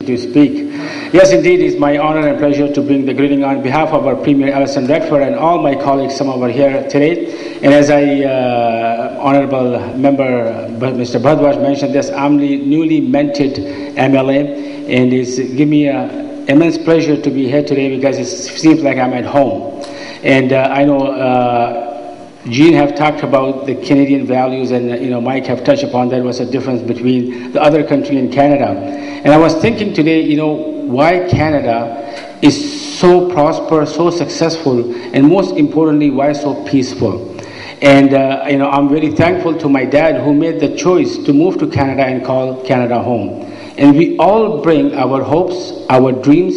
To speak. Yes, indeed, it's my honor and pleasure to bring the greeting on behalf of our Premier Alison Redford and all my colleagues, some over here today. And as Honorable Member Mr. Bhardwaj mentioned this, I'm the newly minted M.L.A. and it's given me an immense pleasure to be here today because it seems like I'm at home. And I know Jean have talked about the Canadian values, and Mike have touched upon that was a difference between the other country and Canada. And I was thinking today, why Canada is so prosperous, so successful, and most importantly, why so peaceful. And I'm very thankful to my dad who made the choice to move to Canada and call Canada home. And we all bring our hopes, our dreams,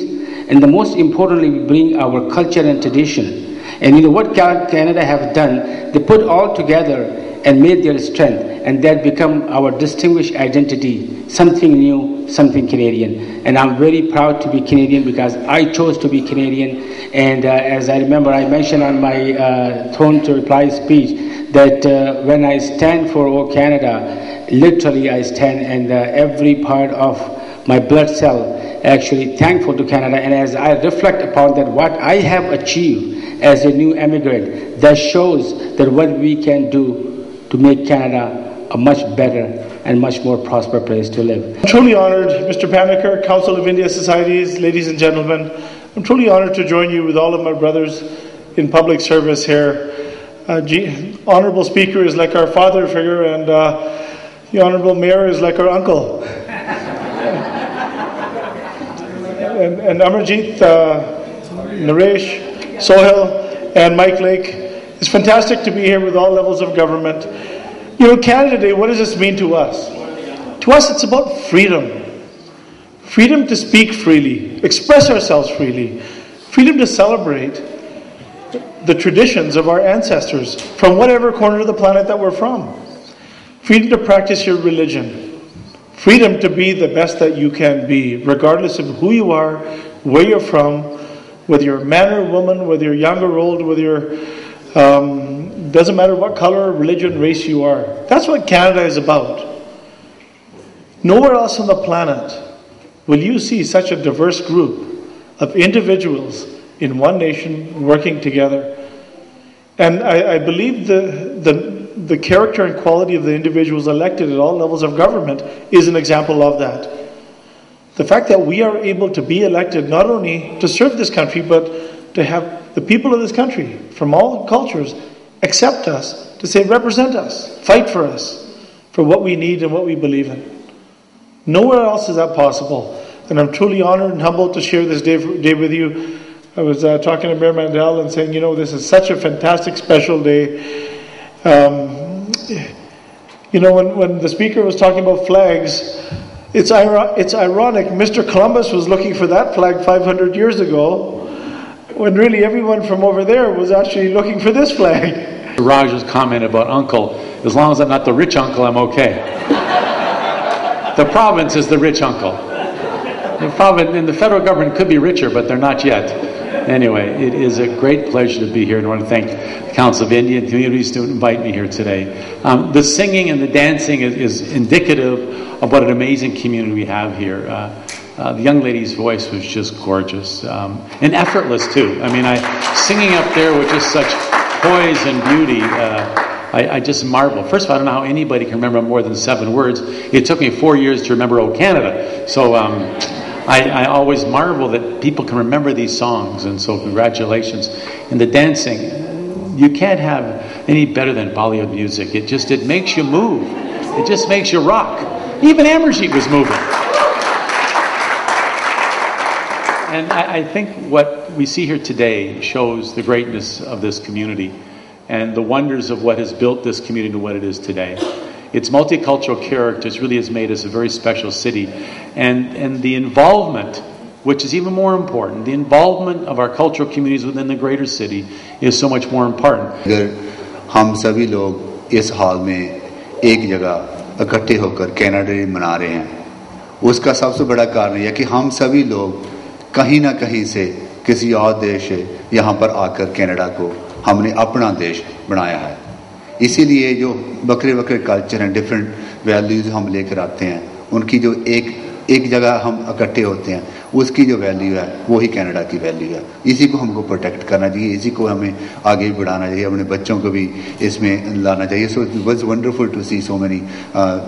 and the most importantly, we bring our culture and tradition. And what Canada have done, they put all together and made their strength, and that become our distinguished identity, something new, something Canadian. And I'm very proud to be Canadian because I chose to be Canadian. And as I remember, I mentioned on my throne to reply speech that when I stand for O Canada, literally I stand, and every part of my blood cell actually thankful to Canada. And as I reflect upon that, what I have achieved as a new immigrant, that shows that what we can do to make Canada a much better and much more prosperous place to live. I'm truly honored, Mr. Paniker, Council of India Societies, ladies and gentlemen. I'm truly honored to join you with all of my brothers in public service here. Honorable Speaker is like our father figure, and the Honorable Mayor is like our uncle. and Amarjeet, Naresh, Sohail, and Mike Lake. It's fantastic to be here with all levels of government. Canada Day, what does this mean to us? To us, it's about freedom. Freedom to speak freely, express ourselves freely, freedom to celebrate the traditions of our ancestors from whatever corner of the planet that we're from. Freedom to practice your religion. Freedom to be the best that you can be, regardless of who you are, where you're from, whether you're a man or a woman, whether you're young or old, whether you're doesn't matter what color, religion, race you are. That's what Canada is about. Nowhere else on the planet will you see such a diverse group of individuals in one nation working together. And I believe the character and quality of the individuals elected at all levels of government is an example of that. The fact that we are able to be elected not only to serve this country, but to have the people of this country from all cultures accept us, to say represent us, fight for us, for what we need and what we believe in. Nowhere else is that possible. And I'm truly honored and humbled to share this day with you. I was talking to Mayor Mandel and saying, this is such a fantastic, special day. When the Speaker was talking about flags, it's ironic. Mr. Columbus was looking for that flag 500 years ago, when really everyone from over there was actually looking for this flag. Raj's comment about uncle, as long as I'm not the rich uncle, I'm okay. The province is the rich uncle. The province and the federal government could be richer, but they're not yet. Anyway, it is a great pleasure to be here, and I want to thank the Council of Indian Communities to invite me here today. The singing and the dancing is indicative of what an amazing community we have here. The young lady's voice was just gorgeous and effortless too. Singing up there with just such poise and beauty. I just marvel. First of all, I don't know how anybody can remember more than 7 words. It took me 4 years to remember "O Canada." So I always marvel that people can remember these songs. And so congratulations. And the dancing, you can't have any better than Bollywood music. It makes you move. It just makes you rock. Even Amarjeet was moving. And I think what we see here today shows the greatness of this community and the wonders of what has built this community to what it is today. Its multicultural characters really has made us a very special city. And the involvement, which is even more important, the involvement of our cultural communities within the greater city is so much more important. अगर हम सभी लोग इस hall में एक जगह इकट्ठे होकर कनाडा डे मना रहे हैं, उसका सबसे बड़ा कारण यह कि हम सभी लोग कहीं ना कहीं से किसी और देश से यहाँ पर आकर कनाडा को हमने अपना देश बनाया है. इसीलिए जो बकरे कल्चर हैं, डिफरेंट वैल्यूज हम लेकर आते हैं, उनकी जो एक एक जगह हम इकट्ठे होते हैं, उसकी जो वैल्यू है वही कनाडा की वैल्यू है। इसी को हमको प्रोटेक्ट करना चाहिए, इसी को हमें आगे बढ़ाना चाहिए, अपने बच्चों को भी इसमें लाना चाहिए। So it was wonderful to see so many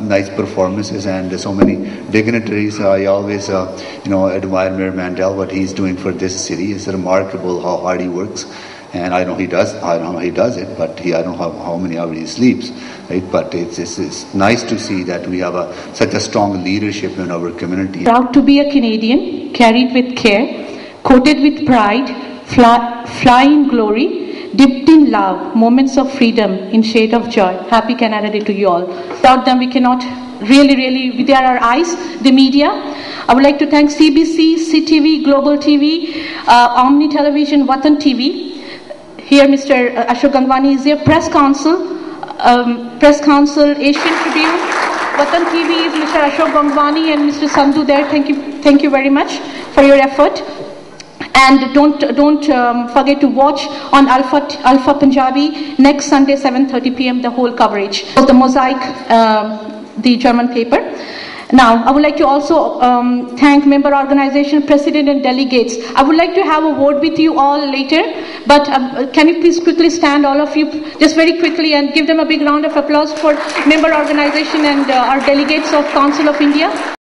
nice performances and so many dignitaries. I always admire Mayor Mandel, what he's doing for this city. It's remarkable how hard he works. And I know he does. I don't know how he does it, but I don't know how many hours he sleeps, right? But it's nice to see that we have such a strong leadership in our community. Proud to be a Canadian, carried with care, coated with pride, fly in glory, dipped in love, moments of freedom, in shade of joy. Happy Canada Day to you all. Without them, we cannot really, they are our eyes, the media. I would like to thank CBC, CTV, Global TV, Omni Television, Watan TV. Here, Mr. Ashok Gangwani is here. Press Council, Asian Tribune, Watan TV is Mr. Ashok Gangwani and Mr. Sandhu there. Thank you very much for your effort. And don't forget to watch on Alpha Punjabi next Sunday 7:30 p.m. the whole coverage of the Mosaic, the German paper. Now, I would like to also thank member organization, president and delegates. I would like to have a word with you all later, but can you please quickly stand, all of you, just very quickly, and give them a big round of applause for member organization and our delegates of Council of India.